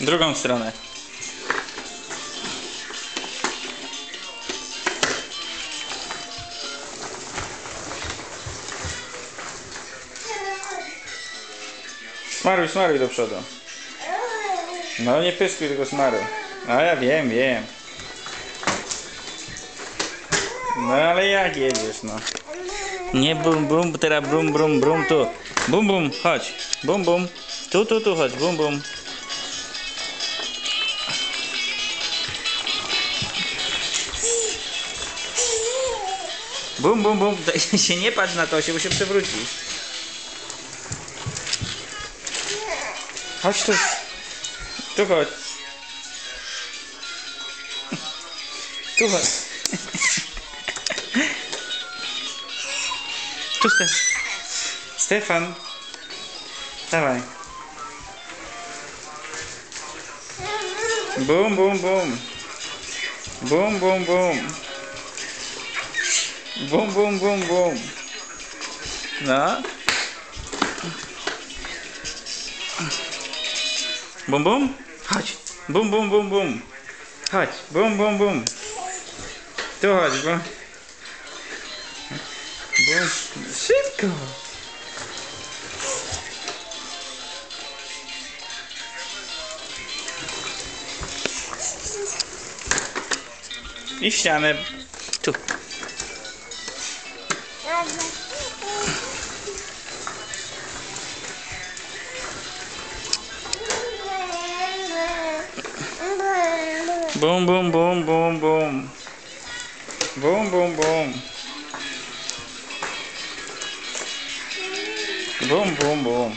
Drugą stronę. Smaruj, smaruj do przodu. No nie pyskuj, tylko smaruj. No ja wiem, wiem. No ale jak jedziesz, no? Nie bum bum, teraz brum brum brum tu. Bum bum, chodź. Bum bum. Tu chodź, bum bum. Bum bum bum, się nie patrz na to, bo się przewrócisz. Chodź tu. Tu chodź. Tu chodź. Tu Stefan. Dawaj. Bum bum bum. Bum bum bum. Bum bum bum bum. No. Bum bum. Chodź. Bum bum bum bum. Chodź. Bum bum bum. Tu chodź, bum. Bum. Szybko. I ścianę. Tu. Bum bum bum bum bum. Bum bum bum. Bum bum bum.